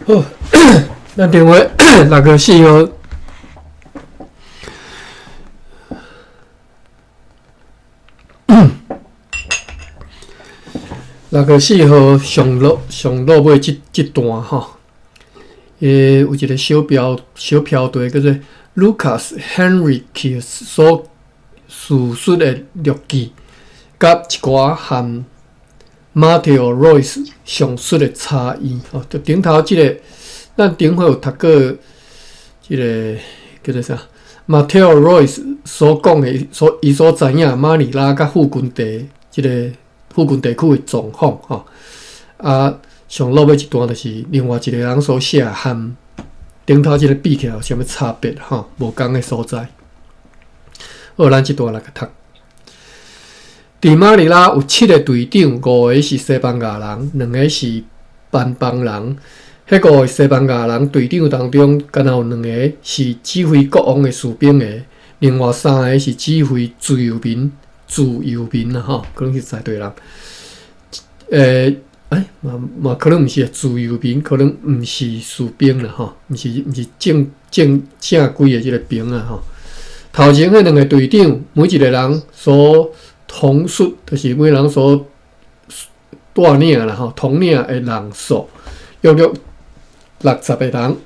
好，咱电话604号，604号上落尾这段吼，有一个小飘队叫做 Lucas Henriques 所叙述的日记，甲一寡和 Matteo Royce 上述的差异吼，就顶头即个，咱顶回有读过即个叫做啥 ？Matteo Royce 所讲的，伊所知影马尼拉甲附近地即个附近地区的状况吼。啊，上落尾一段就是另外一个人所写，和顶头即个比起来有啥物差别吼？无共的所在。好，咱即段来甲读。伫马尼拉有7个队长，5个是西班牙人，2个是班邦人。迄5个西班牙人队长当中，敢若有2个是指挥国王的士兵的，另外3个是指挥自由民啦吼，可能是在对人。嘛可能毋是自由民，可能毋是士兵啦吼，毋是正规的即个兵啊吼。头前迄2个队长，每一个人所统率就是每人所带领啦吼，统领的人数约60个人，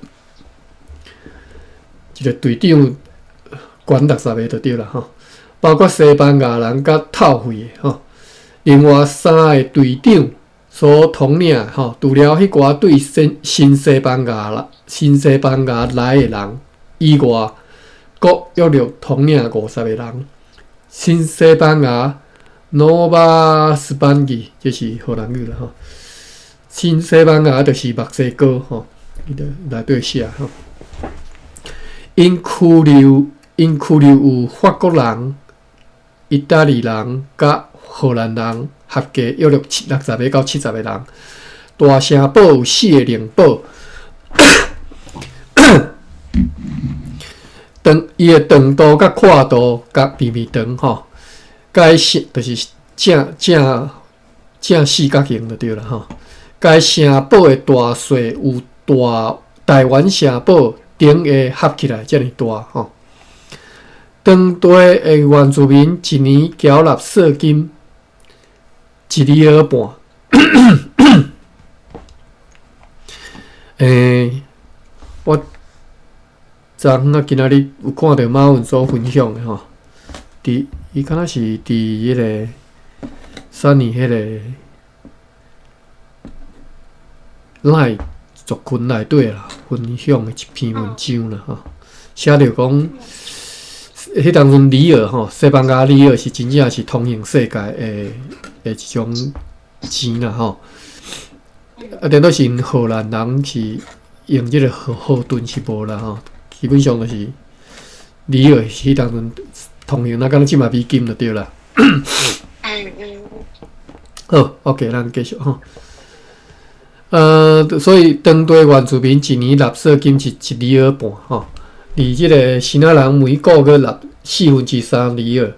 一个队长管60个就对啦吼，包括西班牙人甲套费的吼。另外3个队长所统领吼，除了迄寡对新西班牙来的人以外，各约统领50个人。新西班牙 Nova Spangi 这是荷兰语啦吼。新西班牙就是墨西哥吼，伊就内底写吼。include 有法国人、意大利人甲荷兰人合计约60个到70个人。大城堡有4个领堡。伊的长度甲宽度甲微微长吼，甲迄就是正四角形就对了吼。甲城堡的大小有台湾城堡顶下合起来遮尔大吼。当地的原住民一年缴纳税金1里尔半。我昨昏今仔日有看到马文所分享的吼，伊敢若是伫迄个三年迄个赖族群内底啦，分享的一篇文章啦吼，写着讲，迄当阵里尔吼，西班牙里尔是真正是通行世界的一种钱啦吼，顶多是荷兰人是用即个河盾是无啦吼。基本上就是里尔迄当阵通行，那敢若即嘛美金就对啦。好 ，OK， 咱继续吼。所以当地原住民一年纳税金是1里尔半吼，而即个新仔人每个月纳3/4里尔。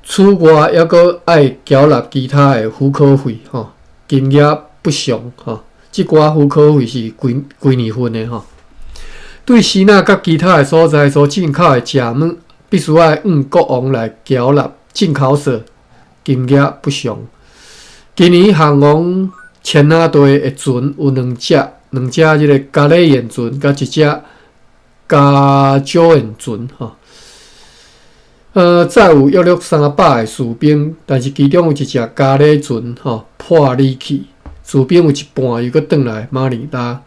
此外，还阁爱缴纳其他的户口费吼，金额不详吼。即寡户口费是几年份的吼。对西纳甲其他的所在所进口的食物，必须要用国王来缴纳进口税，金额不详。今年航王千纳队的船有2只即个加勒岩船，甲1只加九岩船吼。载有约300个士兵，但是其中有1只加勒船吼破离去，士兵有一半又阁转来马尼拉。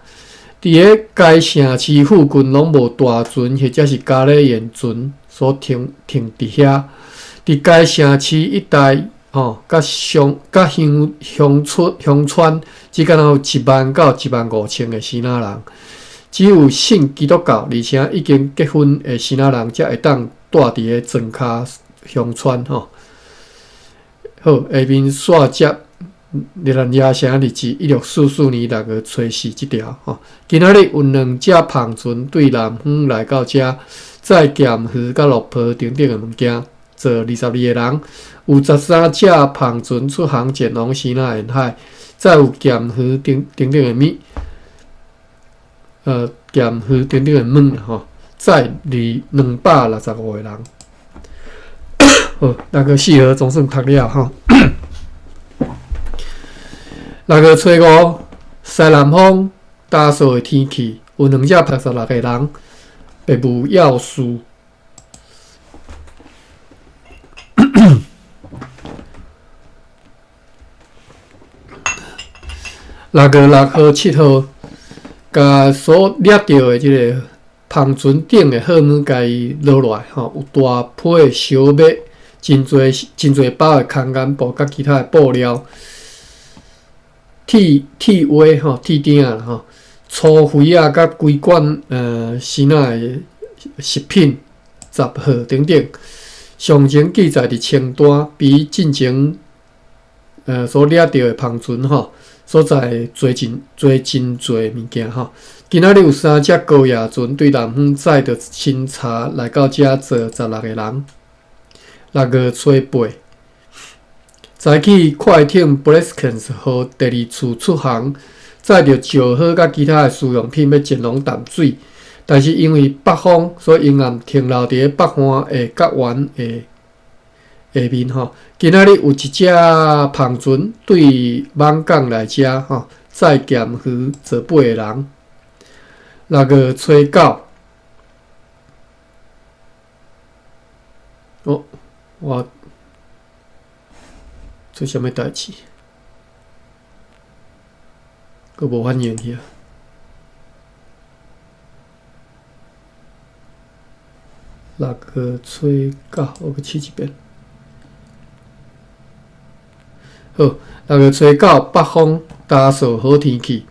伫个该城市附近拢无大船或者是加勒岩船所停伫遐。伫该城市一带吼，甲乡村只敢有1万到15000个西纳人，只有信基督教而且已经结婚的西纳人才会当住伫个庄卡乡村吼。好，下面线接。日兰亚城日志1644年6月初4即条吼，今仔日有2只篷船对南方来到遮，载咸鱼甲落坡等等的物件，坐22个人，有13只篷船出航前往西南沿海，载有咸鱼等等的物。咸鱼等等的问啦吼，载265个人。好，那个4号总算读了吼。那个初5，西南风打扫的天气，有286个人被捕要束。那个6号、7号，甲所掠到的即个篷船顶的货物，甲伊落落来吼，有大批的小麦，真侪包的空间布甲其他的布料、铁袜吼、铁钉啊吼、粗灰啊，甲规罐鲜仔的食品、杂货等等，详情记载伫清单，比进前所掠到的篷船吼。所在做真侪物件吼，今仔日有3只高野船对南方载着清查来到遮坐16个人。6月初8，早起快艇 Breskens 号第2次出航，载着石火甲其他的私用品要前往淡水，但是因为北风，所以沿岸停留伫北岸的角湾的下面吼。今仔日有一只篷船对艋港来遮吼，载咸鱼18个人。6月初9，我做啥物代志？佫无反应去啊！6月初9，我佫试一遍。好，6月初9，北风打扫好天气。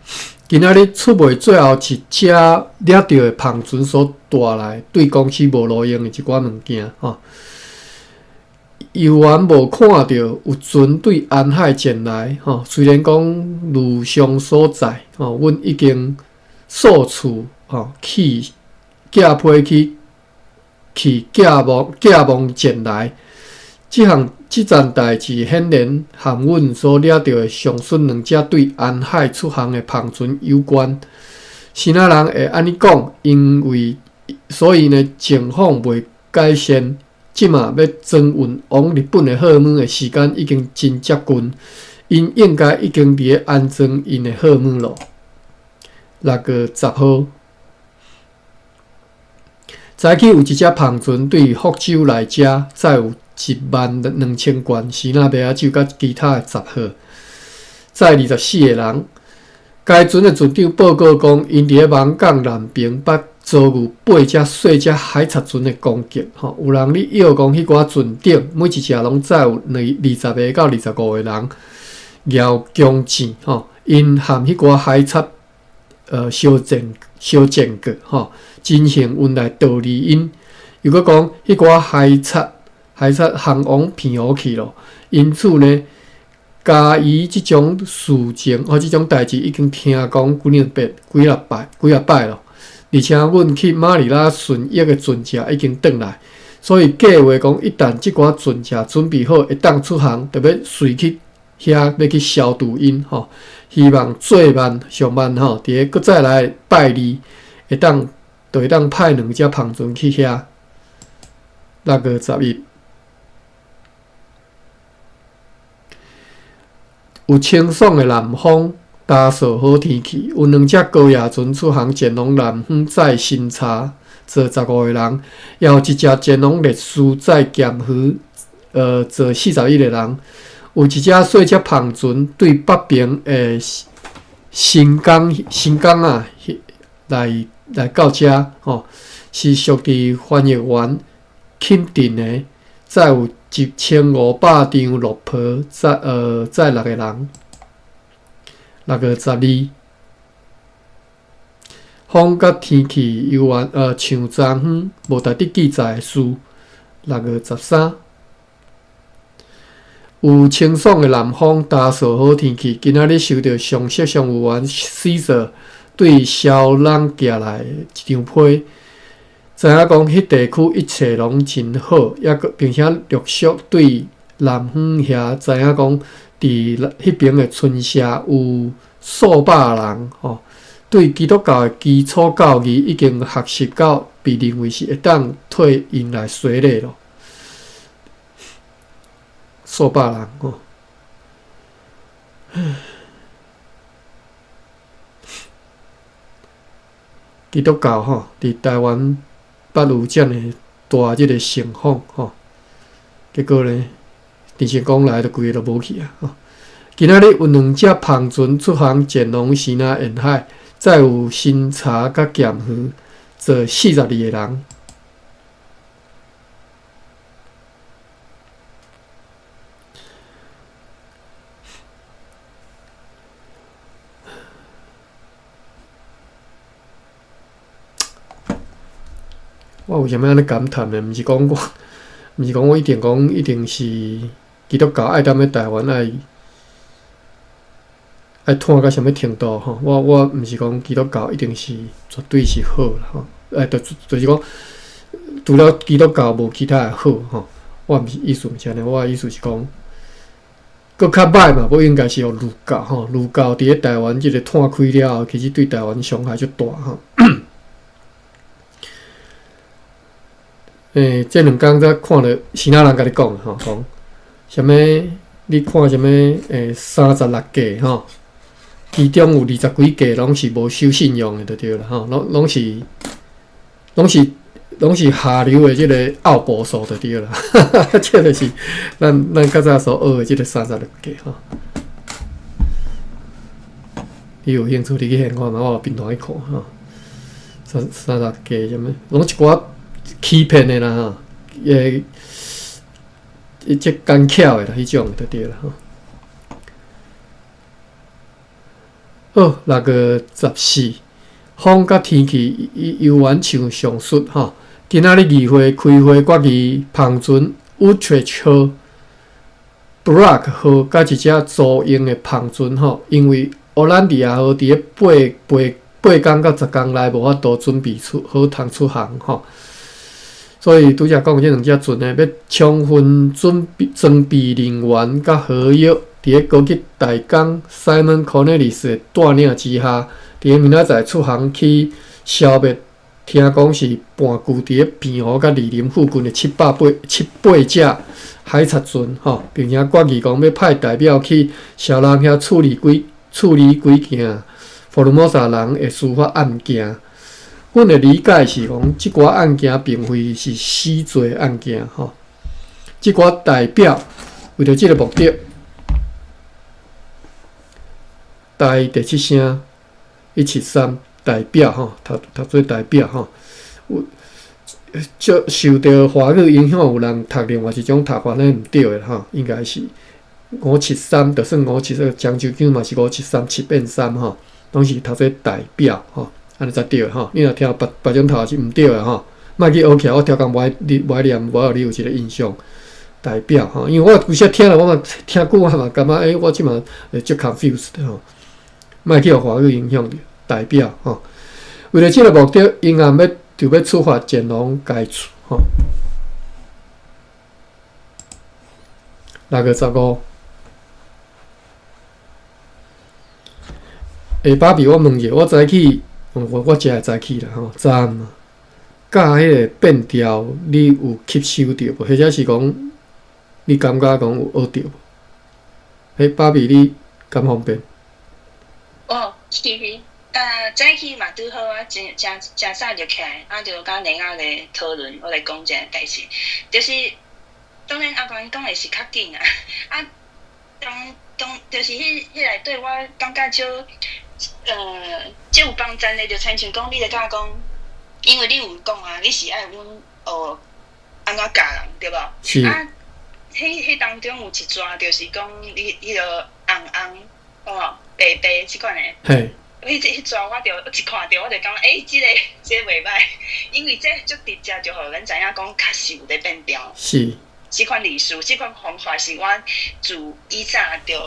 今仔日出卖最后一只掠到的篷船所带来对公司无路用的一寡物件吼。游员无看到有船对安海前来吼，虽然讲路上所在吼，阮已经数次吼去架批去架网前来。即件代志显然和阮所掠到的上述2只对安海出航的篷船有关。是哪人会安尼讲？所以呢，情况未改善，即马要装运往日本的货物的时间已经真接近，因应该已经伫咧安装因的货物咯。6月10号，早起有一只篷船对福州来遮，载有12000罐鲜仔麦仔酒甲其他的杂货，载24个人。该船的船长报告讲，因伫咧艋港南边捌遭遇8只细只海贼船的攻击。有人咧要讲，迄寡船顶每一只拢载有20个到25个人，摇弓箭因和迄寡海贼相战过进行运来道理因。又搁讲，迄寡海贼航往偏湖去咯，因此呢，嘉义即种事情即种代志已经听讲几啊摆咯。而且阮去马尼拉巡役的船只已经转来，所以计划讲，一旦即寡船只准备好，会当出航，就要随去遐要去消毒因希望最慢上慢伫咧搁再来拜二，会当派2只篷船去遐。6月11。有清爽的南风，打扫好天气。有2只高野船出航前往南方载新茶，坐15个人；也有1只前往烈士载咸鱼，坐41个人。有1只细只篷船对北边的新港啊来到遮是属于翻译员钦定的，载有1500张落坡，载6个人。6月12，风甲天气犹像昨昏无值得记载的事。6月13，有清爽的南风，打扫好天气。今仔日收到上级商务员 Caesar 对小人寄来一张批。知影讲，迄地区一切拢真好，并且陆续对南方遐知影讲，伫迄边的村社有数百人对基督教的基础教义已经学习到被认为是会当替因来洗礼咯。数百人哦。基督教吼，伫台湾捌有遮尔大即个盛况吼，结果呢，电视讲来，就规个都无去啊！吼，今仔日有2只篷船出航前往西南沿海，再有巡查甲检验，做42个人。我有啥物安尼感叹呢？毋是讲我一定是基督教爱踮咧台湾爱拖到啥物程度吼？我毋是讲基督教一定是绝对是好啦吼，就是讲除了基督教无其他诶好吼。我毋是意思毋是安尼，我诶意思是讲，搁较歹嘛，不应该是用儒教吼。儒教伫咧台湾即个摊开了后，其实对台湾伤害足大吼。这2天才看到是哪人甲你讲的吼，讲啥物？你看啥物？36家吼，其中有20几家拢是无守信用的，就对了吼，拢是下流的即个奥博数就对了，这就是咱较早所学的即个36家吼。你有兴趣你去现看嘛？我平常去看吼，36家啥物？拢一寡。欺骗的啦吼，即干巧的啦，迄种就对啦吼。好，6月14，风甲天气犹原像上述吼。今仔日议会开会决议，篷船 Utrecht 号、Brack 号甲一只租用的篷船吼，因为欧兰迪亚号伫咧8天到10天内无法度准备好通出航吼。所以拄则讲即2只船呢，要充分装备人员甲合约，伫咧高级大工 Simon Cornelis 的带领之下，伫咧明仔载出航去消灭。听讲是半跍伫咧平湖甲梨林附近的700只海贼船吼，并且决议讲要派代表去小人遐处理几件福尔摩沙人的司法案件。阮的理解是讲，即寡案件并非是死罪案件吼。即寡代表为着即个目的，台第7声173代表吼，读做代表吼，有受到华语影响，有人读另外一种读法呢，毋对的吼，应该是573，就算573，漳州腔嘛是573，7变3吼，拢是读做代表吼。安尼才对吼，你若听别种头是毋对的吼，莫去学起来。我超工无爱念，无互你有一个印象。代表吼，因为我有时听了，我嘛听久嘛感觉，我即嘛足 confused 吼，莫去互华语影响着。代表吼，为了即个目的，因也要出发前往该处吼。6月15。芭比，我问者，我早起。我真会早起啦吼，早嘛。甲迄个变调，你有吸收着无？或者是讲，你感觉讲有学着无？芭比，你敢方便？是早起嘛拄好啊，真早就起来，就甲另外咧讨论，我来讲一下代志。就是当然阿公讲的是较紧啊，就是迄内底我感觉少。即有帮咱的，就亲像讲，你咧甲我讲，因为你有讲啊，你是爱阮安怎教人对无？是。迄当中有一段，就是讲你迄个红白即款诶。嘿。迄段我就一看到，我就感觉即个袂歹，因为这足直接就互咱知影讲，确实有咧变调。是。即款历史，即款方法是我自以早就。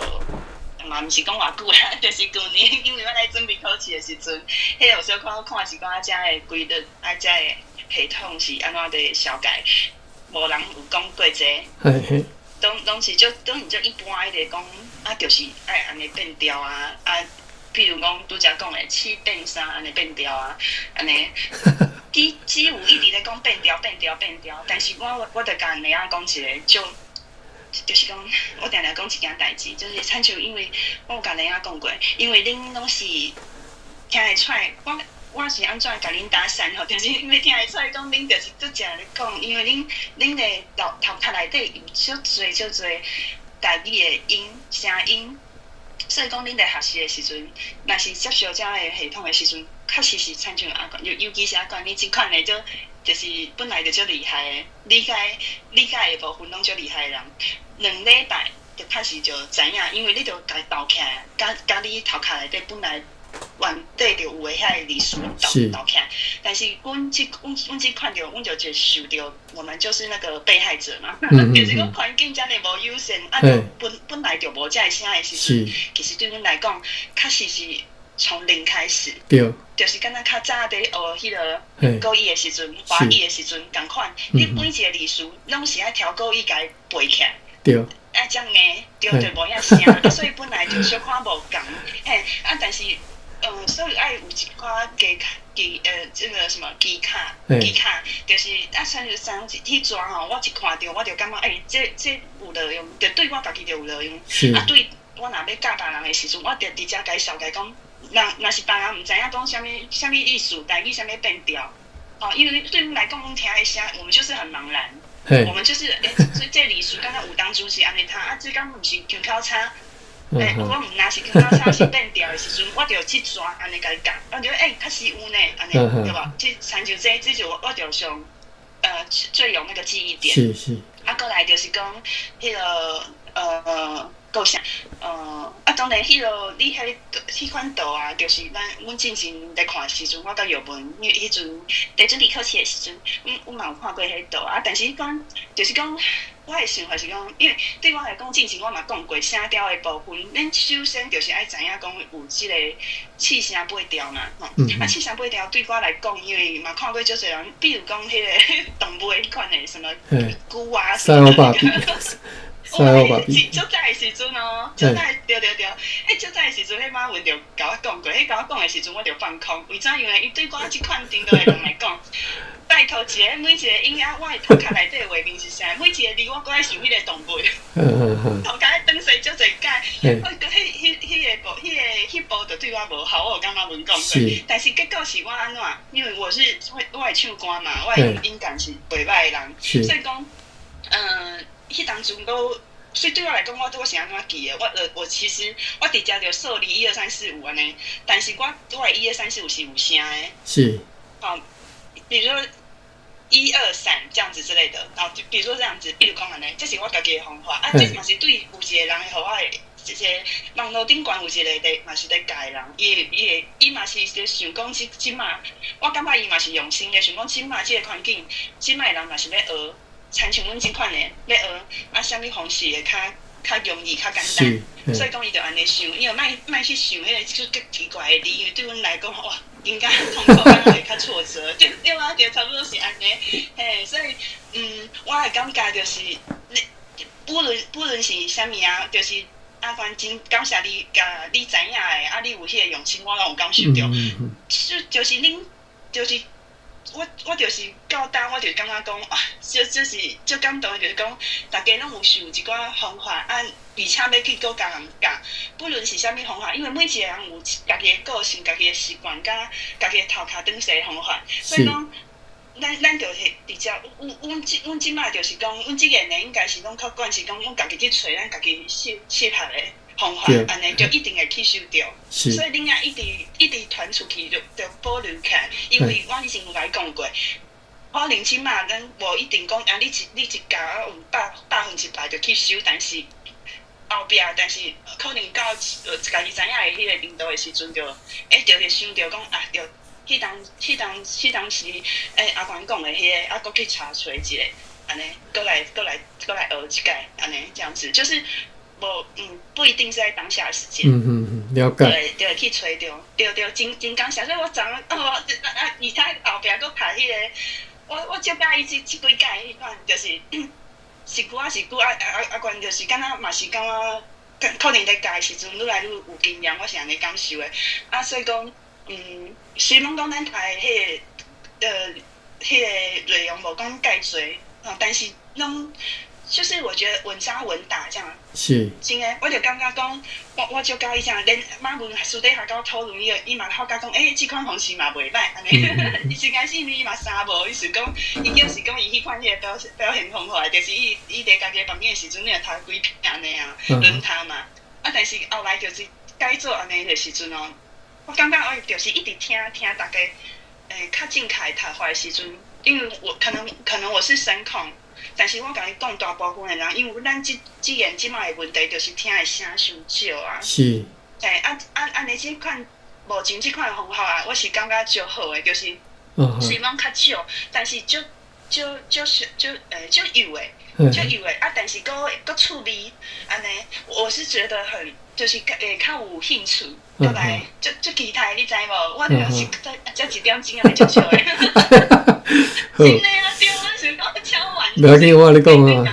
嘛，毋是讲偌久啦，就是旧年，因为我来准备考试的时阵，迄有小看是讲遮的规律，遮的系统是安怎伫小改，无人有讲过这。嘿嘿。当是就一般，伊就讲就是爱安尼变调啊，比如讲拄则讲的七变三安尼变调啊，安尼，只有一直咧讲变调，但是我着甲你啊讲一个就是讲，我定定讲一件代志，就是亲像因为我有甲你啊讲过，因为恁拢是听会出来，我是安怎甲恁搭讪吼？就是因为听会出来讲，恁就是拄则咧讲，因为恁的头壳内底有少侪家己的声音，所以讲恁在学习的时阵，若是接受这样的系统的时阵，确实是亲像阿管，尤其是阿管你即款的就是本来就足厉害的，理解的部分拢足厉害的人，2礼拜就确实就知影，因为你就家斗起来，甲你头壳内底本来原底就有的遐个历史斗起来，但是阮即款着，阮就接受着，我们就是那个被害者嘛，就是讲环境遮尔无友善，啊，本来就无遮个声的时阵，其实对阮来讲，确实是从零开始。对。就是敢若较早伫学迄个国语的时阵、华语的时阵共款，你每一个字词拢是爱调国语甲伊背起来，对，爱这样硬，对，就无遐声，所以本来就小可无共，嘿，啊，但是所以爱有一寡这个什么技卡，就是啊，像迄抓吼，我一看到我就感觉，这有路用，就对我家己就有路用，啊，对我若要教别人的时阵，我就直接介绍讲。若是别人毋知影讲啥物意思，台语啥物变调，哦，因为对阮来讲，阮听的声，我们就是很茫然，我们就是这字词，敢若有当初是安尼读，啊，这敢毋是腔口差，我毋若是腔口差是变调的时阵，我着去抓安尼甲伊讲，我着确实有呢，安尼对吧？即参像这就我着上最有那个记忆点，是，啊，过来就是讲迄个够啥？当然，迄落你迄款图啊，就是阮之前在看的时阵，我甲姚文，因为迄阵在准备考试的时阵，阮嘛有看过迄图啊。但是讲，就是讲，我的想法是讲，因为对我来讲，之前我嘛讲过声调的部分，咱首先就是爱知影讲有即个气声八调嘛，吼。啊，气声八调对我来讲，因为嘛看过足侪人，比如讲迄个动物迄款的什么龟啊，什么。足早的时阵哦，足早对，足早的时阵，迄马文就甲我讲过，甲我讲的时阵，我就放空。为怎样呢？伊对我即款程度的人来讲，拜托每一个音乐，我的头壳内底的画面是啥？每一个字我搁爱想迄个动物，头壳咧转细足侪解。我迄部就对我无好，我有甲马文讲过。但是结果是我安怎？因为我会唱歌嘛，我的音感是袂歹的人，所以讲，迄当阵都，所以对我来讲，我是安怎记的？我其实我直接就设立1、2、3、4、5安尼，但是我的1、2、3、4、5是有声的。是。好，比如说1、2、3这样子之类的，然后就比如说这样子，比如讲安尼，这是我家己的方法。啊，这嘛是对有一个人的，互我的这些网络顶悬有一个嘛是咧教的人，伊嘛是咧想讲即马，我感觉伊嘛是用心咧想讲即马即个环境，即马的人嘛是咧学。参像阮即款的咧学啊，啥物方式会较容易、较简单，所以讲伊就安尼想，因为莫去想迄个足奇怪的字，因为对阮来讲，哇，应该痛苦，可能会较挫折，对啊，就差不多是安尼，嘿，所以我的感觉就是，不论是啥物啊，就是阿凡真感谢你，甲你知影的，啊，你有迄个用心，我拢有感受到，就是恁就是。我就是到当，我就感觉讲啊，就是足感动的，就是讲大家拢有想一寡方法啊，而且要去搁甲人教，不论是啥物方法，因为每一个人有家己的个性、家己的习惯、甲家己的头壳转细的方法，所以讲，咱就是直接，阮即摆就是讲，阮即个呢应该是拢较惯是讲，阮家己去找咱家己适合的方法，安尼就一定会吸收到。所以恁啊一直传出去就保留起来，因为我以前有甲你讲过，可能即马咱无一定讲啊，你一家有100%就吸收，但是后壁，但是可能到家己知影的迄个程度的时阵，就会想到讲啊，就迄当时阿凡讲的迄个，啊，搁去查找一个，安尼，搁来学一届，安尼这样子，就是。不一定是在当下的时间。了解。对，去找到，对，真感谢。所以我昨而且后壁搁拍迄个，我就介意即几届迄款，就是是句啊，关就是敢若嘛是感觉可能在教的时阵愈来愈有经验，我是安尼感受的。啊，所以讲，虽然讲咱台迄个迄个内容无讲介侪，但是拢就是我觉得稳扎稳打这样。是。真诶，我就感觉讲，我就甲伊讲，连马文私底下甲我讨论伊嘛好甲讲，即款方式嘛袂歹，安尼。伊一开始伊嘛啥无，伊是讲，伊就是讲伊迄款迄个表现方法，就是伊伫家己房间的时阵，你若读几篇安尼啊，轮读嘛。啊，但是后来就是改做安尼的时阵哦，我感觉我就是一直听大家较正确读法的时阵，因为我可能我是声控。但是我甲你讲，大部分的人，因为咱即言即卖的问题，就是听的声伤少啊。是。安尼即款目前即款方法啊，我是感觉足好的，就是虽然较少，但是足有的，足有的啊，但是佫趣味，安尼，我是觉得很就是较有兴趣，过来足期待，你知无？我就是才一点钟啊，足少的。真的啊，对，我是讲超玩。不要紧，我跟你讲啊，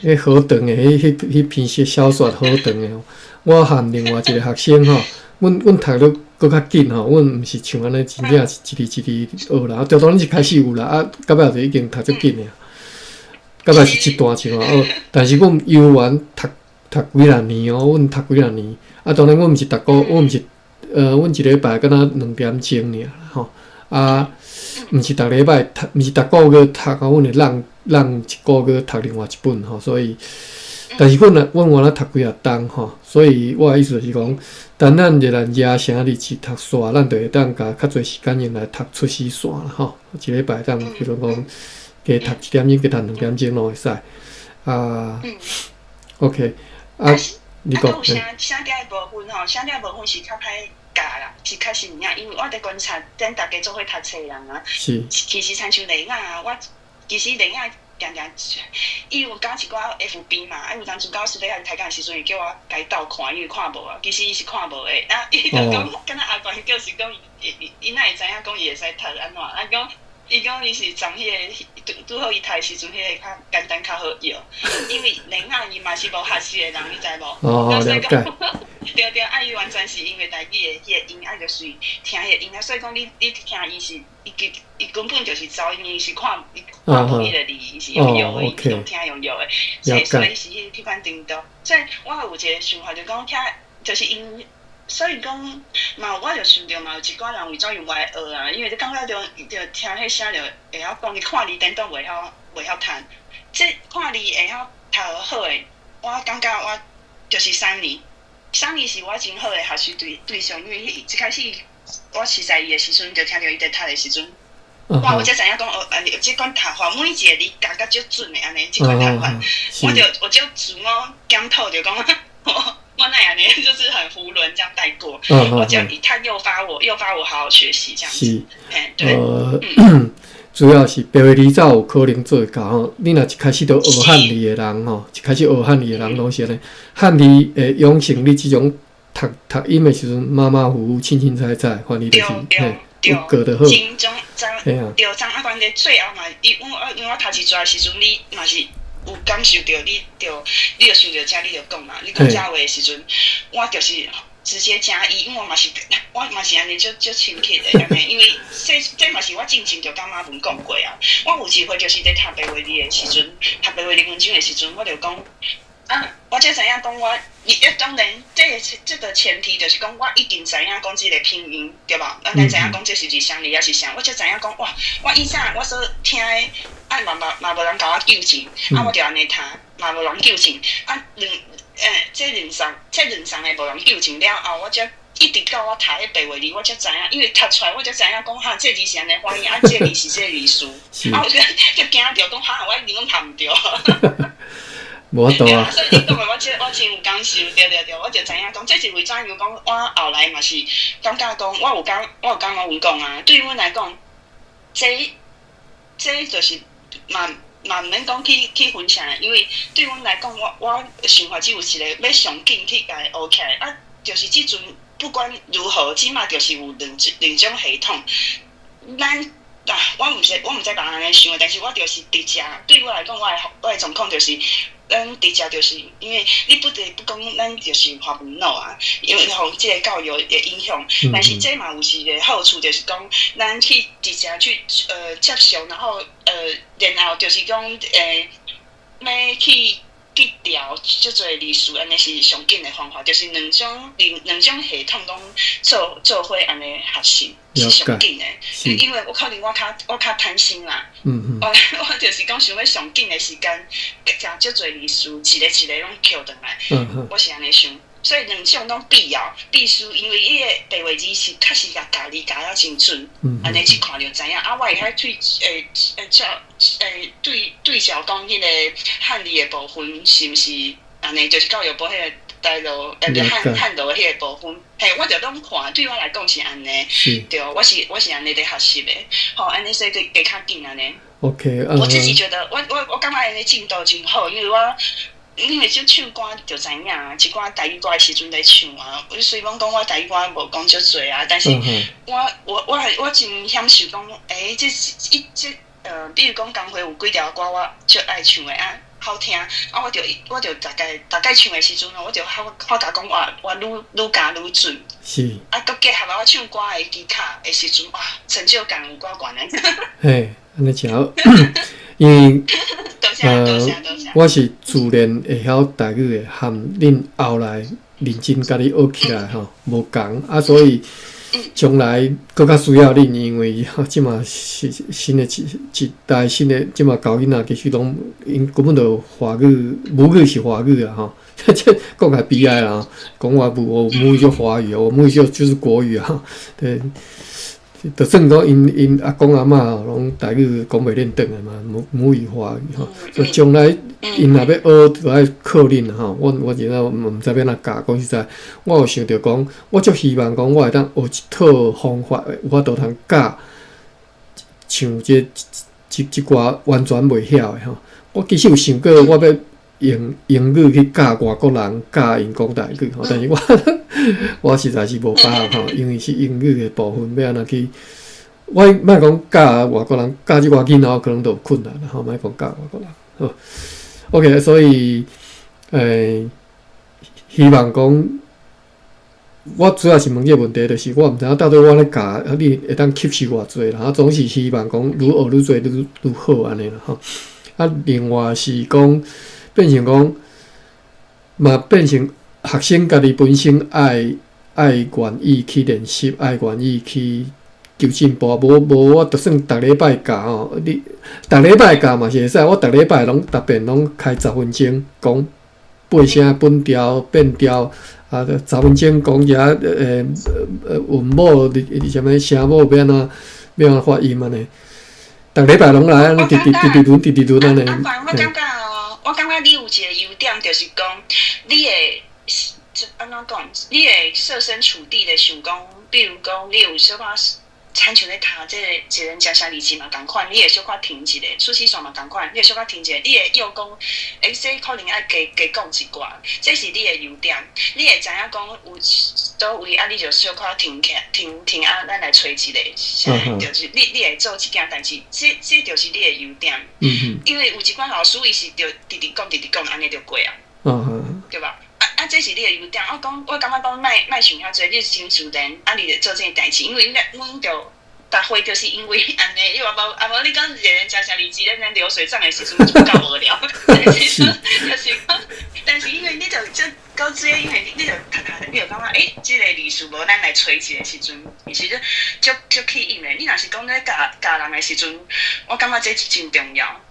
迄好长的，迄篇小说好长的。我和另外一个学生吼，阮读得搁较紧吼，阮毋是像安尼真正是一字学啦，条当然是开始有啦，啊，到尾就已经读足紧的，到尾是一段像啊学，但是阮游玩读几若年哦，阮读几若年，啊，当然阮毋是逐个，阮毋是阮一礼拜敢若2点钟尔吼，啊。毋是逐礼拜读，毋是逐个月读啊，阮会让一个月读另外一本吼，所以，但是阮原来读几啊档吼，所以我的意思就是讲，等咱热咱野声日志读煞，咱就会当甲较侪时间用来读出诗线啦吼，一礼拜当比如讲加读1点钟，加读2点钟拢会使啊。OK， 啊，你讲。有声调的部分吼，声调部分是较歹。啦，是确实影，因为我伫观察，咱大家做伙读册人啊，其实亲像雷亚啊，我其实雷亚常常，伊有加一寡 FB 嘛，啊有当主教私底下抬杠的时阵，伊叫我家斗看，因为看无啊，其实伊是看无的，啊，伊就讲，敢若阿管就是讲，伊哪会知影讲伊会使读安怎，啊讲。伊讲伊是从迄个拄好伊读时阵，迄个较简单较好用，因为另外伊嘛是无学习的人，你知无？哦，了解。对，啊，伊完全是因为家己的迄个音，啊，就是听迄个音啊，所以讲你听伊是伊根本就是走，因为伊是看无伊个字，伊是用摇的，伊用听用摇的，所以是迄款程度。所以我有一个想法，就讲听，就是因。所以讲嘛，我就想着嘛，有一寡人为怎用来学啊？因为你感觉着听迄声着会晓讲，你看字顶都袂晓读。即看字会晓读好诶，我感觉我就是3年是我真好诶学习对象，因为一开始我熟悉伊诶时阵，就听着伊在读诶时阵，我才知影讲即款读法，每一个字教甲足准诶安尼，即款读法，我就自我检讨着讲。我那样呢，就是很囫囵这样带过，我就他诱发我好好学习这样子。是，对，主要是白话字早有可能做到吼。你若一开始就学汉字的人吼，一开始学汉字的人拢是安尼，汉字会养成你即种读音的时阵马马虎虎、清清彩彩，反正就是有过得好。精中对啊，关键最后嘛，因为我读一撮时阵，你嘛是。有感受到你就想到遮，你就讲嘛。你讲遮话的时阵，我就是直接加一，因为我嘛是安尼足亲切的安尼，因为这嘛是我之前就甲马文讲过啊。我有机会就是在读白话字的时阵，读白话字文章的时阵，我就讲啊，我才知影讲当然这个前提就是讲我一定知影讲这个拼音对吧？咱知影讲这是日声字还是啥，我才知影讲哇，我以前我所听的。啊，嘛无人甲我纠正，啊，我就安尼读，嘛无人纠正，啊，这人上的无人纠正了后，我才一直到我读迄白话字，我才知影，因为读出来我才知影讲哈，这字是安尼发音，啊，这字是这字数，啊，我就惊着讲哈，我一定拢读毋着。无度啊！所以你讲的我真有感受，对，我就知影讲，这是为怎样讲，我后来嘛是感觉讲，我有讲我讲啊，对于阮来讲，这就是。嘛毋免讲去分享，因为对阮来讲，我想法只有一个，要上紧去甲伊学起来。啊，就是即阵不管如何，即马就是有两种系统。我毋知别人安尼想的，但是我就是伫遮。对我来讲，我的状况就是，咱直接就是因为你不得不讲，咱就是华文脑啊，因为互即个教育的影响。但是这嘛有是个好处，就是讲咱去直接去接受，然后然后就是讲要去调即侪字数，安尼是上紧的方法，就是两种系统拢做伙安尼学习是上紧的。因为可能我较贪心啦，我就是讲想要上紧的时间，食足侪字数，一个一个拢扣转来，我是安尼想。所以两种拢必要必须，因为伊个白话字是确实甲家己教了真准，安尼去看就知影。啊，我会晓对照讲迄个汉字的部分是毋是安尼，就是教育部迄个台路汉路迄个部分，嘿，我就拢看，对我来讲是安尼，对，我是安尼在学习的，吼，安尼所以就加较紧安尼。OK， 我自己觉得我感觉安尼进度真好，因为即唱歌就知影啊，一寡台语歌的时阵在唱啊。虽然讲我台语歌无讲足侪啊，但是我真享受讲，比如讲工会有几条歌我足爱唱的啊，好听啊，我就大概唱的时阵我就好甲讲我愈加愈准。是。啊，佮结合我唱歌的技巧的时阵，哇，成就感有够悬的。嘿，安尼真好，因为我是自然会晓台语的，含恁后来认真甲你学起来吼，无共啊，所以将来更较需要恁，因为即嘛是新的一代新的即嘛教囡仔其实拢因根本就华语母语是华语啊吼，这讲起来悲哀啦，讲我母语就华语，我母语就是国语啊，对。就算讲因阿公阿嬷拢台语讲袂认得的嘛，母语华语吼，所以将来因若要学，就爱靠恁吼。我真正毋知要哪教，讲实在，我有想着讲，我足希望讲，我会当学一套方法，有法度通教像即歌完全袂晓的吼。我其实有想过，我要用英语去教外国人教因讲台语吼，但是我实在是无把握吼，因为是英语的部分要安怎去，我莫讲教外国人，教即外囡仔可能都有困难啦吼，莫讲教外国人好。OK， 所以希望讲，我主要是问这个问题，就是我毋知影到底我咧教你会当吸收偌济啦，总是希望讲愈学愈多愈好安尼啦吼。啊，另外是讲变成讲，嘛变成。学生家己本身爱愿意去练习，爱愿意去求进步。无我就算逐礼拜教吼，你逐礼拜教嘛是会使。我逐礼拜逐遍拢开10分钟，讲八声本调变调啊，10分钟讲遮韵母什么声母要安怎发音安尼。逐礼拜拢来安尼，直轮安尼。我感觉你有一个优点，就是讲你会。安怎讲？你会设身处地的想讲，比如讲，你有小可亲像咧读这个一人家乡日记嘛，共款，你会小可停一下，出去线嘛共款，你会小可停一下，你会又讲，这可能爱加讲一寡，这是你的优点。你会知影讲有倒位啊，你就小可停啊，咱来找一个，就是你会做一件代志，这就是你的优点。因为有一寡老师伊是就直讲，安尼就过啊，对吧？这是你的优点。我感觉讲，莫想遐多，你是真自然，你就做这件代志。因为阮就大会就是因为安尼，因为无你讲一人家乡日记，咱流水账的时阵就够无聊。就是讲，但是因为你就到这，因为你就读，你就感觉这个字数无咱来找一个时阵，其实足起瘾的。你若是讲咧教人的时阵，我感觉这真重要。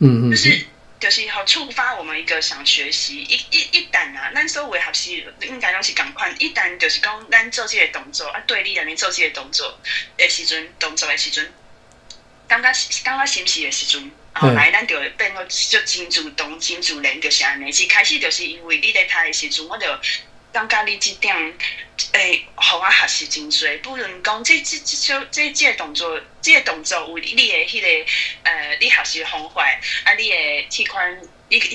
就是好触发我们一个想学习，一旦啊，咱所有的学习应该拢是共款。一旦就是讲，咱做这个动作啊，对你安尼做这个动作的时阵，感觉心事的时阵，后来咱就变做就真主动、真自然，就是安尼。一开始就是因为你在读的时阵，我就感觉你这点，互我学习真多。不论讲这个动作，有你的迄个你学习的方法，啊，你的迄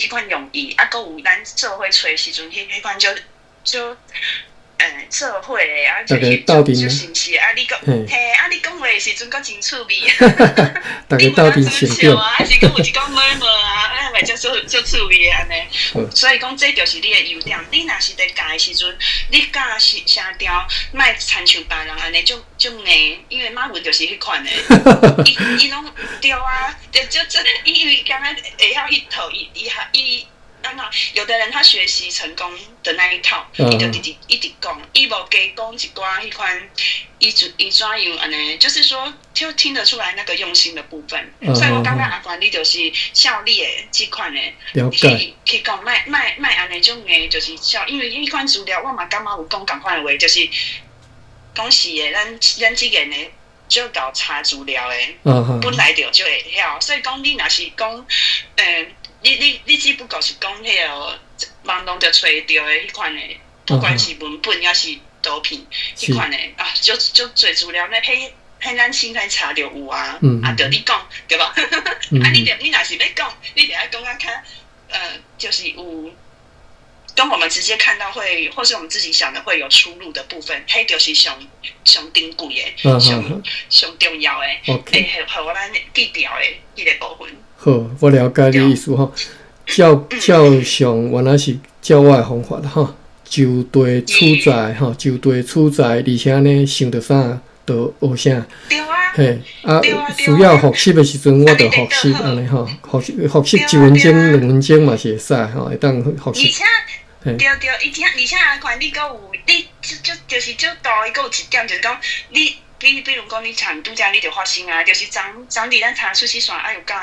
款用意，啊，搁有咱做伙找时阵，迄款就做伙的啊，就是毋是啊？你讲嘿，啊，你讲话的时阵，搁真趣味。大家斗阵成长啊，还是讲有一讲 murmur 啊，诶，就趣味安尼。所以讲，这就是你的优点。你若是在教的时阵，你教声调，莫参像别人安尼，就硬，因为马文就是迄款的，伊拢对啊，就因为刚刚会晓迄套，伊。有的人他学习成功的那一套，伊就一直讲，伊无加讲一寡迄款，伊怎样安尼，就是说就听得出来那个用心的部分。所以我感觉阿管你就是效力的这款的，去讲卖安尼种的，就是因为迄款资料我嘛感觉有讲同款的话，就是讲是的，咱这个呢就搞查资料的，本来就会晓，所以讲你若是讲，你只不过是讲迄个网络就找到的迄款的，不管是文本还是图片，迄款的啊，就做资料咧，迄咱先来查就有啊，就你讲对吧？啊，你若是要讲，你得要讲啊，看就是有。跟我们直接看到会，或是我们自己想的会有出入的部分，迄就是上珍贵的，上重要的，互我咱记条的迄个部分。好，我了解你意思哈。照上原来是照我的方法哈，就地取材哈，就地取材，而且呢想到啥就学啥。对啊。嘿，需要学习的时阵，我就学习安尼哈，学习1分钟、2分钟嘛是会使哈，会当学习。对，而且阿款你阁有，你就是就大伊阁有一点，就是讲你，比如讲你像拄则你就发生啊，就是昨日咱查出去线，哎呦教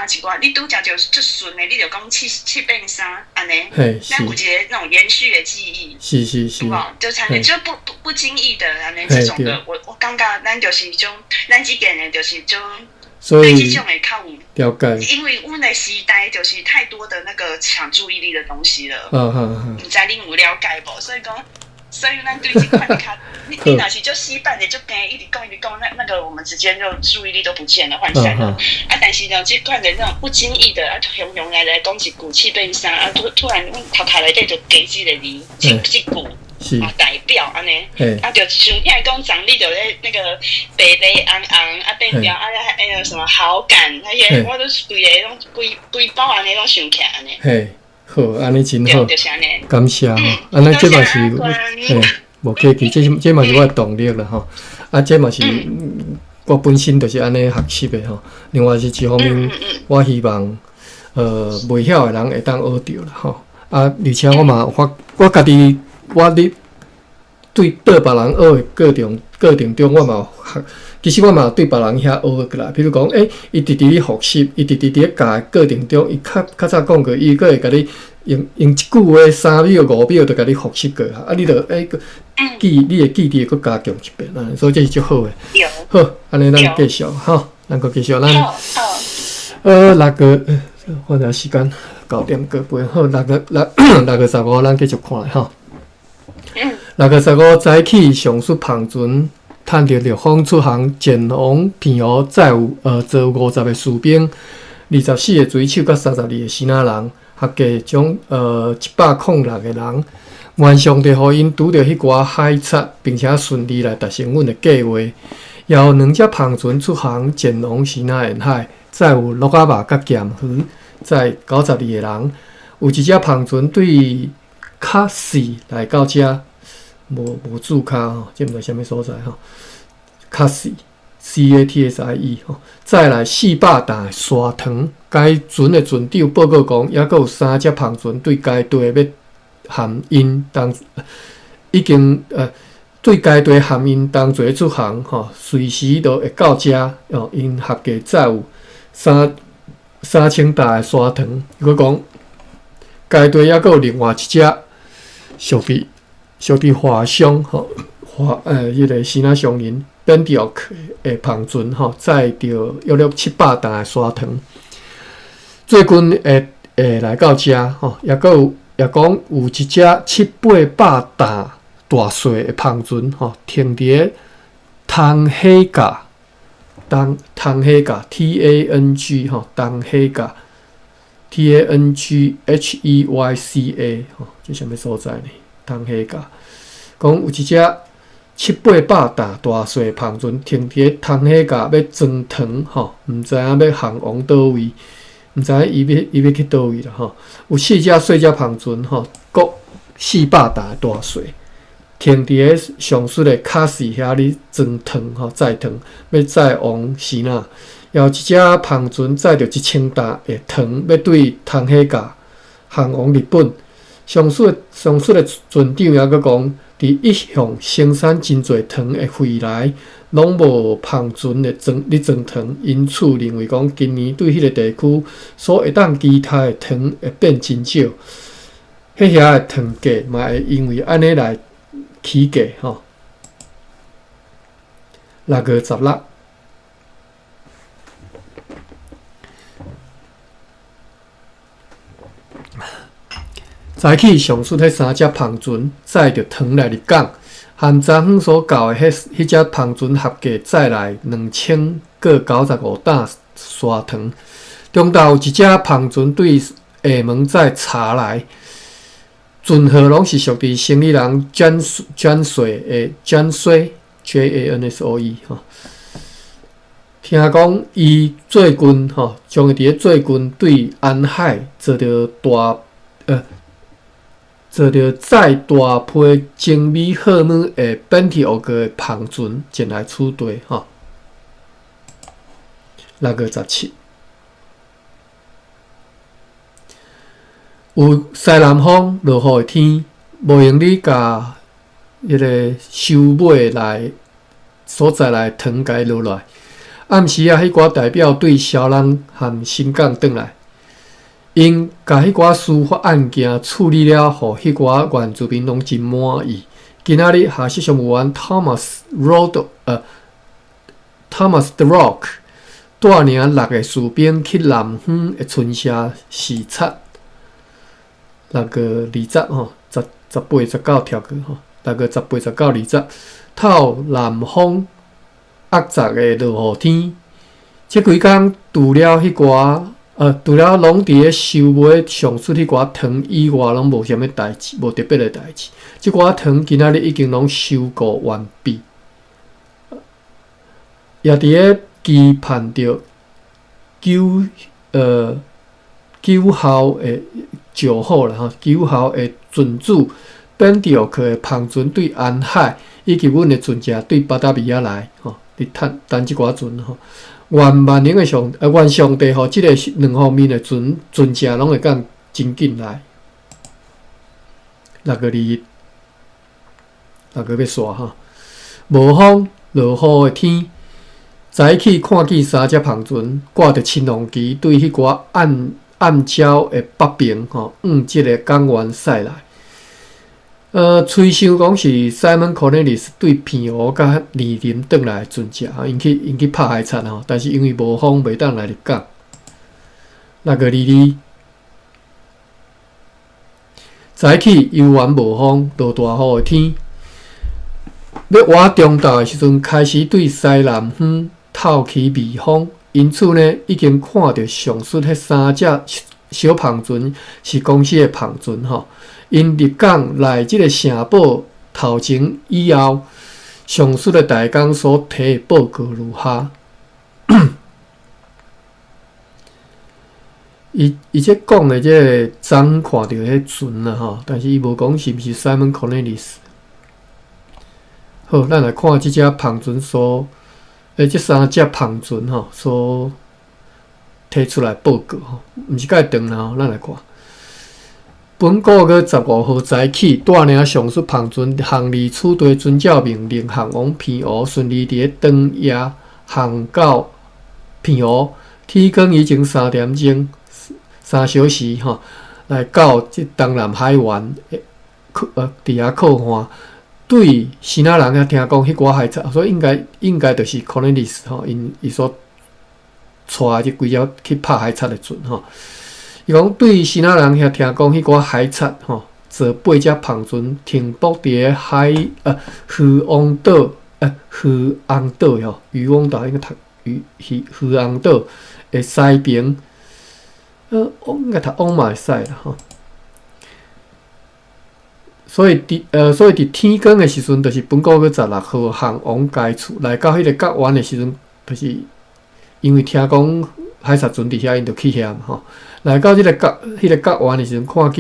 一寡，你拄则就顺的，你就讲7变3安尼，咱有一个那种延续的记忆，是，对吧？就参就不经意的安尼这种的，我感觉咱就是种，咱之间的就是种。所以这种会较有了解，因为我们的时代就是太多的那个抢注意力的东西了。不知你有了解不？所以咱对这块你若是就死板的就跟一直讲，那个我们之间就注意力都不见了，涣散了。但是呢，这块的那种不经意的雄来讲一句7变3突然头壳内底就加这个字，这句。代表安尼，就想起来讲，长你就咧那个白白红红变掉什么好感那些，我都规个拢规包安尼拢想起来安尼。嘿，好，安尼真好，感谢吼。咱这嘛是，无客气，这嘛是我的动力啦吼。这嘛是我本身就是安尼学习的吼。另外是一方面，我希望未晓的人会当学着啦吼。而且我嘛我家己。我咧对别人学的过程中，我嘛学，其实我嘛对别人遐学过来。比如讲，伊直直咧学习，伊直直咧教的过程中，伊较早讲过，伊阁会甲你用一句话3秒5秒就甲你复习过哈。你著你的记忆阁加强一遍啊，所以这是足好的。好，安尼咱继续哈，咱阁继续咱6个，我睇时间9点过半，好6个15，咱继续看哈。6月15早起上述旁船，趁着陆风出航，前往偏湖，载有坐50个士兵、24个水手甲32个新仔人，合计总106个人。原上帝互因拄着迄寡海贼，并且顺利来达成阮的计划。也有2只旁船出航，前往西南沿海，载有鹿仔肉甲咸鱼，载92个人。有一只旁船对卡西来到遮。无注卡吼，这毋知啥物所在吼。卡西 CATSIE 吼，再来400担沙糖。该船的船长报告讲，还佫有3只旁船对该队要含因当已经对该队含因当作出航吼，随时都会到遮哦。因合计载有3000担的沙糖。如果讲该队还佫有另外一只属伫华商吼，迄个新仔商人本地的旁船吼，载着约700担的沙糖。最近会来到遮吼，也讲有一只700-800担大细的旁船吼，停伫东海角TANG 吼，东海角 TANGHEYCA 吼，这啥物所在呢？东海角讲有一只700-800担大细旁船停伫东海角要装糖吼，毋知影要航往倒位。毋知伊要去倒位啦吼。有4只细只螃船吼，各400大大细，停伫个上水的卡士遐咧装糖吼，载糖，要载往希腊。也有一只螃船载着1000担的糖，要对汤海角航往日本。上水的船长也佫讲，伫一向生产真侪糖的回来，拢无螃船的装糖，因此认为讲今年对迄个地区所会当期待的糖会变真少。迄遐的糖价嘛会因为安尼来起价吼。6月16。早起上水迄3只螃船载着糖来入港，含昨昏所到的迄只螃船合计载来2095担砂糖。中昼有一只螃船对下门载茶来，船号拢是属于生意人江水的江水 JANSOE 吼。听讲伊最近吼，将会伫咧最近对安海做着载大批精美好物的本地乌哥的螃船前来取代吼。6月17。有西南风落雨的天，无用你甲迄个收尾来所在来糖解落来。暗时啊，迄寡代表对小人和新港转来，因甲迄寡司法案件处理了，互迄寡原住民拢真满意。今仔日下席上务员 Thomas Rock 带领6个士兵去南方的村社视察。6月20吼，18、19跳过吼，6月18、19、20，透南风恶杂的落雨天，即几工除了迄寡除了拢伫咧收买上水迄寡糖以外，拢无啥物代志，无特别的代志。即寡糖今仔日已经拢收购完毕，也伫咧期盼着9号的9号啦吼，9号的船主本地奥克的螃船对安海，以及阮的船只对巴达比亚来吼，伫趁即寡船吼。愿万能的愿上帝吼，即个两方面的船只拢会当真紧来。6月21，6月要煞吼，无风落雨的天，早起看见3只螃船挂着青龙旗，对迄寡暗礁的北边吼，即个港湾驶来。吹想讲是 Simon Cornelis 对片湖甲泥林转来的船只，因去拍海产吼，但是因为无风，袂当来入港。6月22，早起游玩无风，落大雨的天，要划中昼的时阵，开始对西南方透起微风，因此呢，已经看到上水迄3只小螃船是公司的螃船吼。因入港来即个城堡头前以后，上水的大港所提的报告如下。伊即讲的即个昨看到迄船啦吼，但是伊无讲是毋是 Simon Cornelis。好，咱来看即只螃船所，即3只螃船吼所提出来报告吼，毋是介长啦吼，咱来看。本个月15号早起，带领上水螃船航离处队遵照命令航往片湖，顺利伫当夜航到片湖。天光已经3点钟，3小时吼，来到即东南海湾伫遐靠岸。对新仔人遐听讲迄寡海贼，所以应该就是 Cornelis 吼，伊所带即几只去拍海贼的船吼。伊讲对新仔人遐听讲，迄寡海贼吼，坐8只螃船停泊伫咧渔翁岛吼，渔翁岛应该读渔翁岛的西边，应该读翁嘛会使啦吼。所以伫天光的时阵，就是本个月16号航往该处，来到迄个港湾的时阵，就是因为听讲海賊船伫遐，因就去遐嘛吼。来到迄个角湾的时阵，看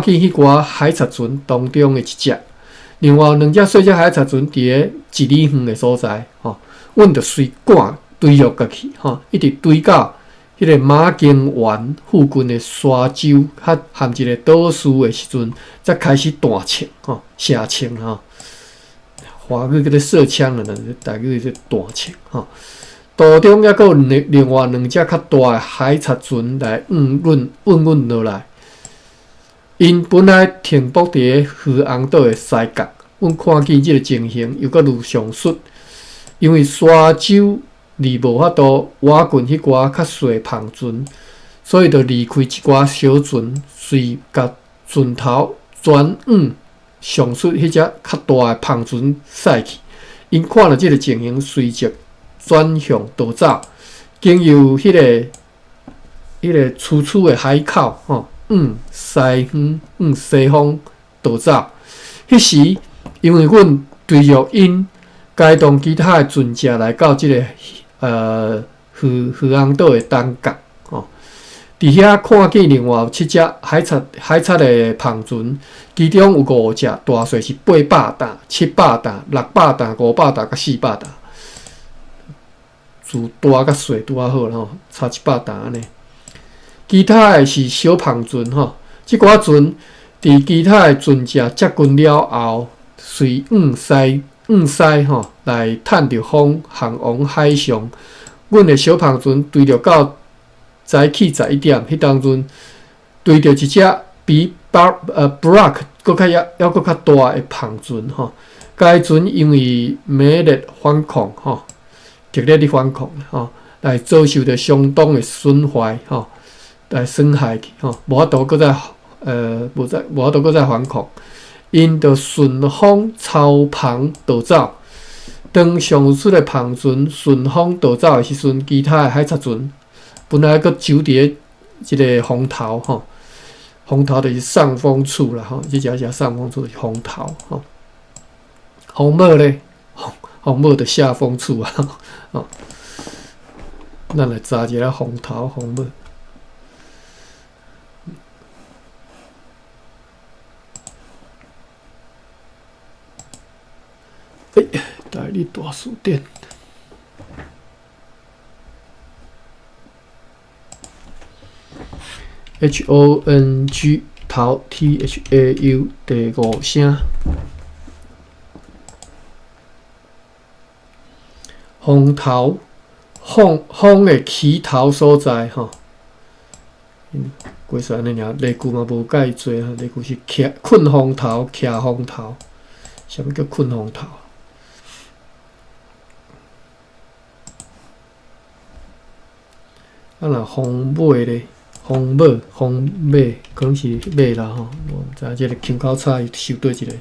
见迄寡海賊船当中的一只，另外2只小只海賊船伫咧1里远的所在吼，阮就随赶追落过去吼，一直追到迄个马经湾附近的沙洲，较含一个岛屿的时阵，才开始弹枪吼，射枪吼。华语叫做射枪啦，台语叫弹枪吼。途中还佫有另外2只较大的海賊船来运阮落来。因本来停泊伫咧渔翁岛的西角，阮看见即个情形又佫如上述，因为沙洲离无法度挖近迄寡较细篷船，所以就离开一寡小船，随甲船头转往上述迄只较大的篷船驶去。因看到即个情形，随即转向逃走，经由迄个楚楚的海口吼，西方逃走。迄时，因为阮随着因该当其他的船只来到即个渔翁岛的东角吼，伫遐看见另外有7只海賊的篷船，其中有5只，大细是800担、700担、600担、500担、甲400担。自大甲细拄啊好啦吼，差100担安尼。其他的是小篷船吼，即寡船伫其他的船只接近了后，随往西吼来探着风航往海上。阮的小篷船追着到早起11点，迄当阵追着一只比Brock 佫较大的篷船吼。该船因为猛烈反抗吼。极力的反抗吼，来遭受着相当的损坏吼，来损害去吼，无法度佫再反抗，因着顺风操旁逃走。当上述的篷船顺风逃走的时阵，其他的海賊船本来佫守伫咧即个风头吼，风头就是上风处啦吼，即只是上风处是风头吼，风尾咧。风尾的下风处啊，哦，咱来查一下风头、风尾。台里大书店。HONG 头 THAU 第5声。风头，风的起头所在吼，规说安尼尔，例句嘛无介济哈，例句是困风头、徛风头，啥物叫困风头？若风尾咧，风尾可能是尾啦吼，我毋知即个腔口差收对一个，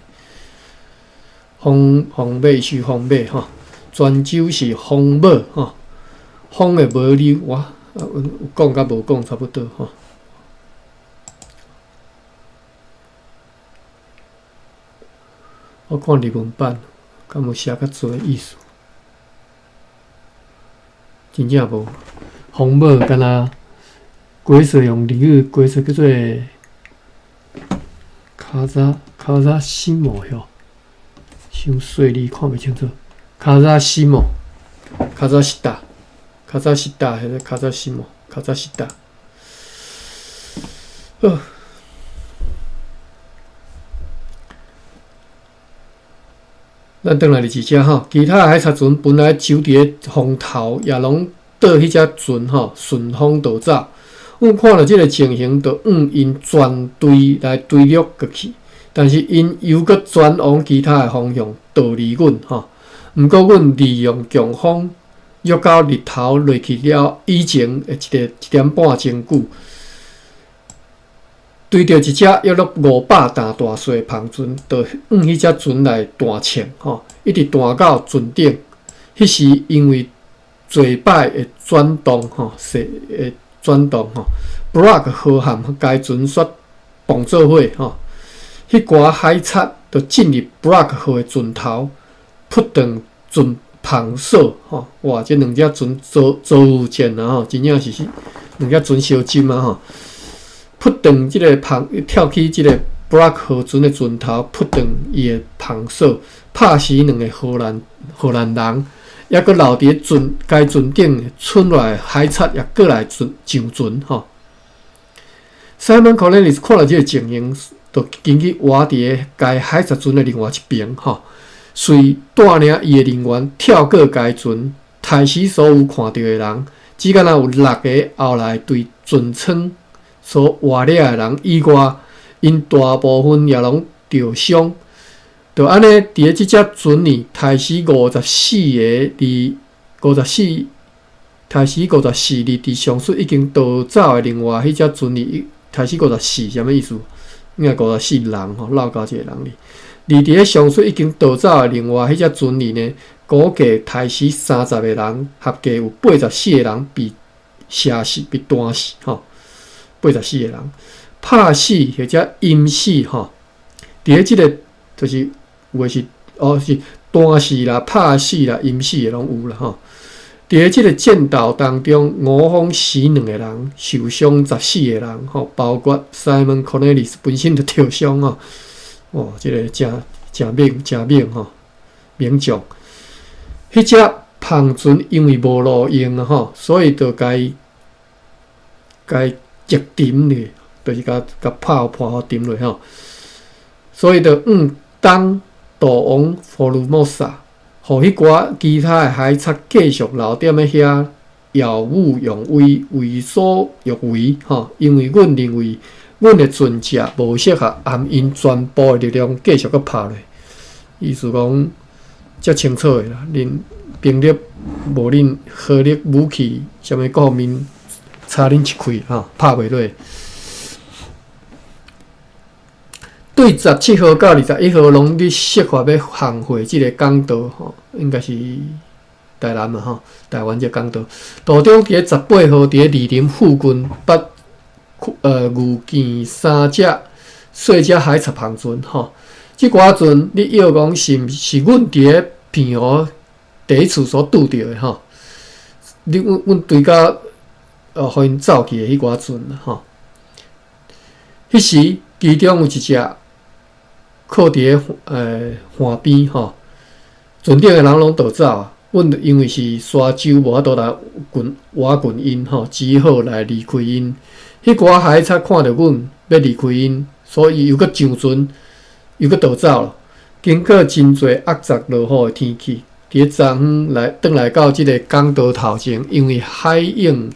风尾是风尾吼。泉州是风尾吼，风的尾流哇，有讲甲无讲差不多吼。我看日文版，敢有写较侪意思？真正无。风尾敢若规说用日语规说叫做卡扎西莫哟，伤细字看袂清楚。卡扎西莫，卡扎西达，还是卡扎西莫，卡扎西达。咱转来第2只吼，其他海賊船本来守伫咧风头，也拢倒迄只船吼顺风逃走。阮看到即个情形，就因全队来追掠过去，但是因又搁转往其他的方向逃离阮吼。毋过，阮利用强风，约到日头落去了以前的1点半钟久，对着一只约落500担大细篷船，就往迄只船来弹枪吼，一直弹到船顶。迄时因为最摆的转动吼，Brock 号含该船煞碰做伙吼，迄寡海賊就进入 Brock 号的船头。扑螃蟹吼，哇，这两只船遭战啊吼，真正是两只船相争啊吼，扑断即个跳起即个 Black 号船的船头，扑断伊的螃蟹，拍死两个荷兰人，抑佫留伫该船顶村内海贼也过来上船吼。Simon Cornelius 看到即个情形，就紧去划伫该海贼船的另外一边吼。随带领伊的人员跳过该船，杀死所有看到的人，只敢若有6个后来对船舱所活掠的人以外，因大部分也拢受伤。就安尼，伫即只船里杀死54例伫上述已经逃走的另外迄只船里杀死54，啥物意思？应该54人吼，落到一个人里。而伫咧上述已经逃走的另外迄只船里呢，估计杀死30个人，合计有84个人被射死、被弹死吼。84个人拍死或者淹死吼。伫咧即个就是有诶是是弹死啦、拍死啦、淹死诶拢有啦吼。伫咧即个战斗当中，5方死2个人，受伤14个人吼，包括 Simon Cornelius 本身就受伤吼。哦，即个真猛吼，猛将。迄只螃船因为无路用啊吼，所以就该截沉咧，就是甲破互沉落吼。所以就当岛王佛鲁莫萨，互迄寡其他诶海贼继续留踮咧遐耀武扬威、为所欲为吼，因为阮认为。阮的船只无适合含因全部的力量继续拍落，意思讲遮清楚的啦。恁兵力无恁火力武器，啥物各方面差恁一开吼，拍袂落。对17号到21号拢伫设法要航回即个港岛吼，应该是台南嘛吼，台湾这港岛。途中伫咧18号伫咧莅临附近遇见3只细只海贼螃船吼，即寡船你要讲是毋是阮伫咧平湖第一次所拄着的吼？阮对到互因走去的迄寡船啦吼。迄时其中有一只靠伫咧岸边吼，船顶的人拢逃走啊。阮因为是沙洲无法度来挖群因吼，只好来离开因。迄寡海贼看到阮要离开因，所以又搁上船，又搁逃走了。经过真侪恶杂落雨的天气，伫咧昨昏转来到即个港岛头前，因为海涌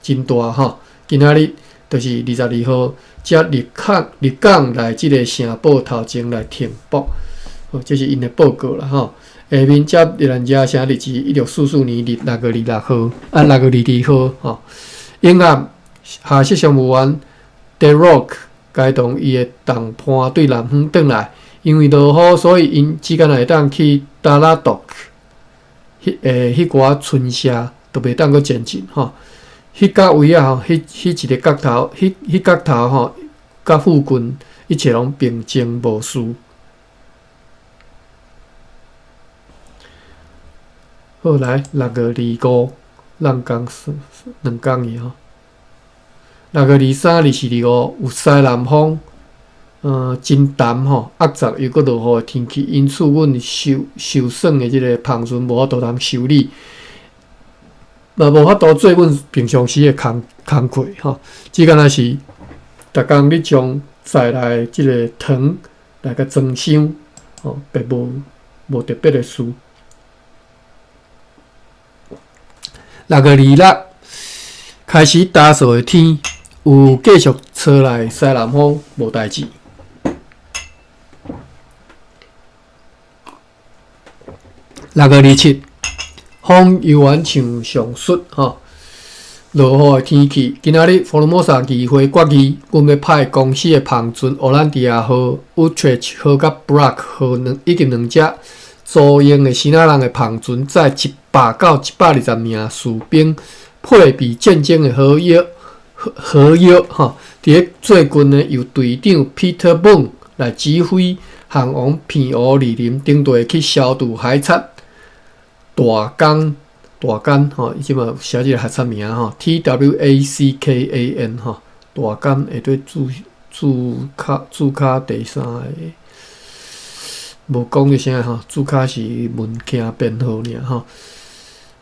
真大吼，今仔日就是22号才入港来即个城堡头前来停泊。这是因的报告啦吼。下面接咱遮写日期1644年6月26号，6月22号吼。因暗下设商务员 The Rock 改动伊的动盘对南方转来，因为落雨，所以因只敢会当去达拉岛迄寡村社都袂当阁前进吼。迄角位啊吼，迄一个角头，迄角头吼，甲附近一切拢平静无事。好来6月25，咱讲2讲伊吼。6月23、24、25有西南风，真淡吼，恶杂又搁落雨的天气，因此阮受损的即个螃船无法度通修理，嘛无法度做阮平常时的工课吼。只敢若是逐工咧将载来即个糖来甲装箱吼，别无特别的事。6月26开始打扫的天。有继续吹来西南风，无代志。6月27，风犹原像上述吼，落雨的天气。今仔日佛罗摩萨议会决议，阮要派公司的螃船欧兰迪亚号、Utrecht 号甲 Brack 号以及2只租用的新仔人的螃船，载100到120名士兵，配备战争的合约吼，伫咧最近呢，由队长 Peter Boone 来指挥航往片湖莅临，顶队去消除海贼大干吼，伊即嘛写即个学册名吼 ，TWACKAN 吼，大干下底注卡第三个，无讲个啥吼，注卡是文件编号尔吼。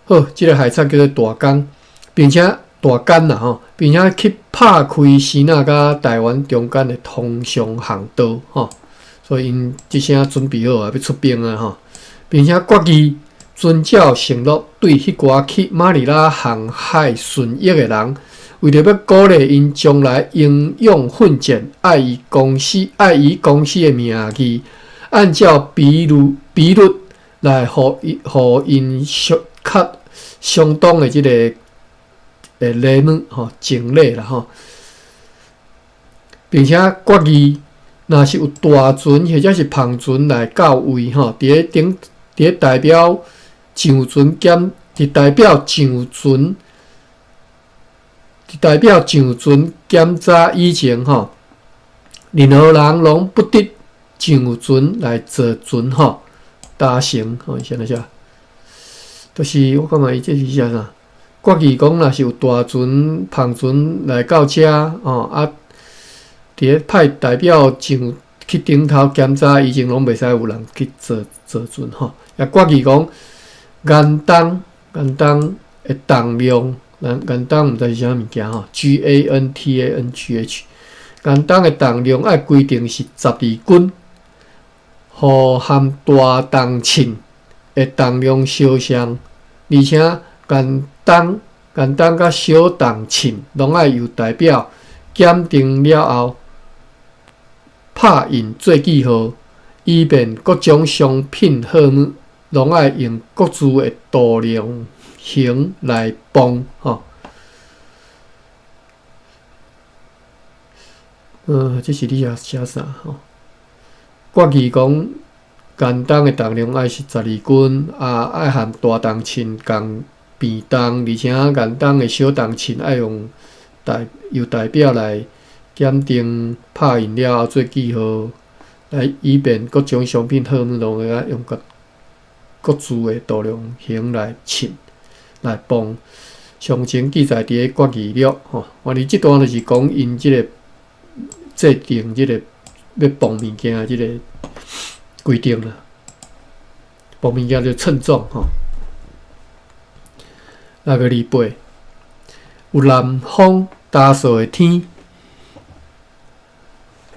好，即个海产叫做大干，并且大干啦吼，并且去拍开西那甲台湾中间的通商航道吼，所以因即声准备好啊，要出兵啊吼，并且决议遵照承诺，对迄寡去马尼拉航海顺益的人，为着要鼓励因将来英勇奋战，爱以公司的名义，按照比率来互因较相当的即个礼物吼，敬礼啦吼，并且决议，若是有大船或者是篷船来到位吼，伫代表上船检查以前吼，任何人拢不得上船来坐船吼，搭乘吼，现在啥？就是我感觉伊这是啥啥？决议讲，若是有大船、篷船来到遮吼，伫派代表上去顶头检查以前，拢袂使有人去坐船吼。也决议讲，元旦的重量，元旦毋知是啥物件吼 ，GANTANGH， 元旦的重量爱规定是12斤，互含大重秤的重量相像，而且元旦甲小重秤拢爱由代表检定了后拍印做记号，以便各种商品货物拢爱用各自的度量衡来磅吼。这是你写啥吼？决议讲，元旦的重量爱是12斤，爱含大重秤共便重，而且元旦的小重秤爱由代表来检定拍印了后做记号，来以便各种商品货物拢会用各自的度量衡来称来磅。详情记载伫个决议了吼。完哩，即段就是讲因即个制定即个要磅物件的即个规定啦。磅物件就称重吼。628，有南风大扫的天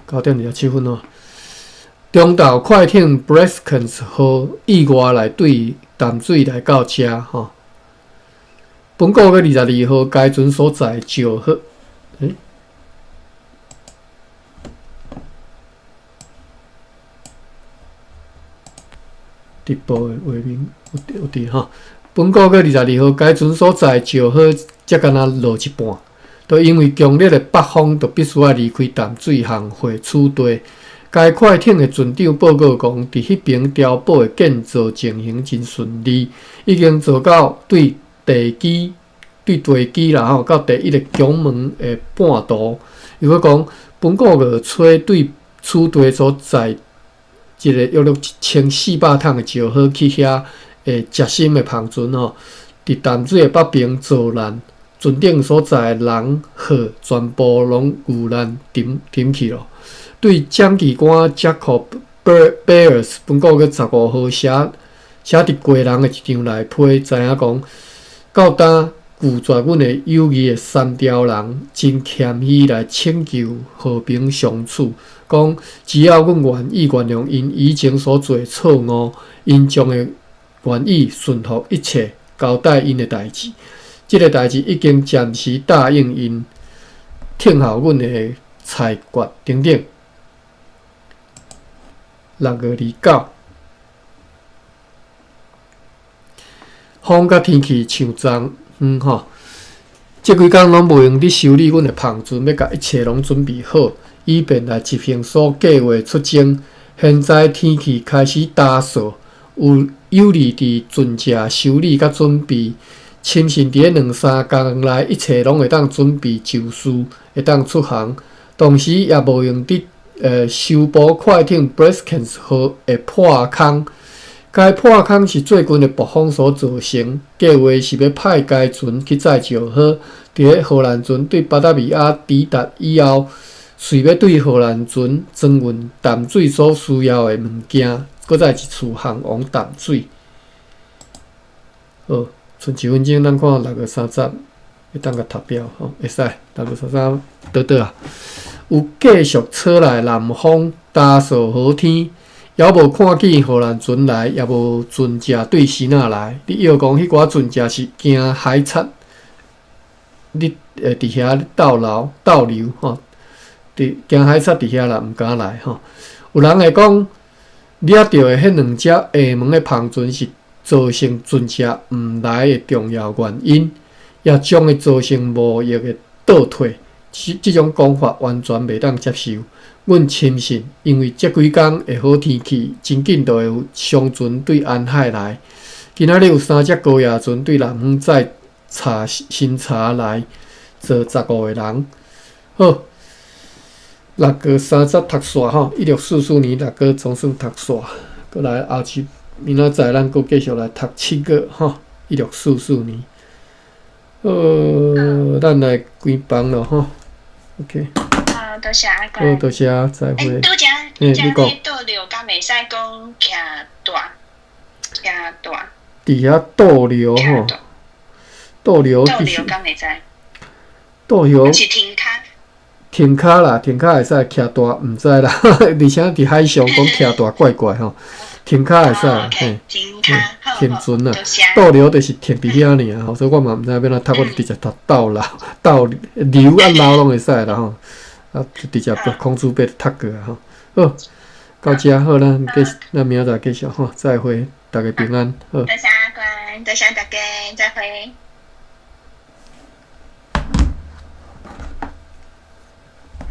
，9点27分哦。中岛快艇 Breskens 号意外来对淡水来到遮吼。本个月22号，该船所在石河，直播的画面有伫吼。本个月22号，该船所在石河才敢若落一半，都因为强烈的北风，就必须要离开淡水航会处地。该快艇的船长报告讲，伫迄边碉堡的建造进行真顺利，已经做到对地基啦吼，到第一个拱门的半度。如果讲本个月初对处地所在一个约1400桶的石河去遐的夹心的篷船吼，伫淡水的北边遭难，船顶所在的人货全部拢有难沉去咯。对蒋记官 Jacob Bears 本个月15号写伫过人的一张内批，知影讲到呾拒绝阮的友谊的三条人，真谦虚来请求和平相处。讲只要阮愿意原谅因以前所做的错误，因将会愿意顺服一切，交代因的代志。即个代志已经暂时答应因，听候阮的裁决等等。6月29，风甲天气像昨吼，即几工拢无用伫修理阮的篷船，要甲一切拢准备好，以便来执行所计划出征。现在天气开始打扫，有利伫船只修理甲准备。深信伫个2-3工内，一切拢会当准备就绪，会当出航。同时也无用伫修补快艇 Breskens 号的破空，该破空是最近的暴风所造成，计划是要派该船去载石好。伫咧荷兰船对巴达维亚抵达以后，随要对荷兰船装运淡水所需要的物件，搁再一次航往淡水。好，剩1分钟，咱看6:30，会当甲读标吼，会使6:30倒啊。有继续吹来南风，大扫好天，犹无看见荷兰船来，也无船只对西那来。你又讲迄寡船只是惊海贼？你伫遐逗留吼，惊海贼伫遐啦，毋敢来吼。有人会讲，掠到的迄2只厦门的篷船是造成船只毋来的重要原因，也将会造成贸易的倒退。即种讲法完全袂当接受。阮深信，因为这几工的好天气，真紧就会有商船对安海来。今仔日有3只高野船对南方载新茶来，坐15个人。好，6:30读煞吼，1644年6总算读煞，过来后期明仔载咱搁继续来读7个吼，1644年。咱来关房咯吼 ，OK。好，多谢阿好，多谢，再会。拄则你倒流，敢袂使讲徛大。伫遐倒流吼，倒流其实。敢袂使？倒流。是停卡。停卡啦，停卡会使，徛大毋知啦。而且伫海上讲徛大怪怪吼，停卡会使，嘿。停卡，停船啦，倒流就是停伫遐尔吼，所以我嘛毋知要哪读，我就直接读倒流啊流拢会使啦吼，啊直接把空珠被读过啊吼。好，到遮好咱明仔载继续吼，再会，大家平安，好。多谢阿关，多谢大家，再会。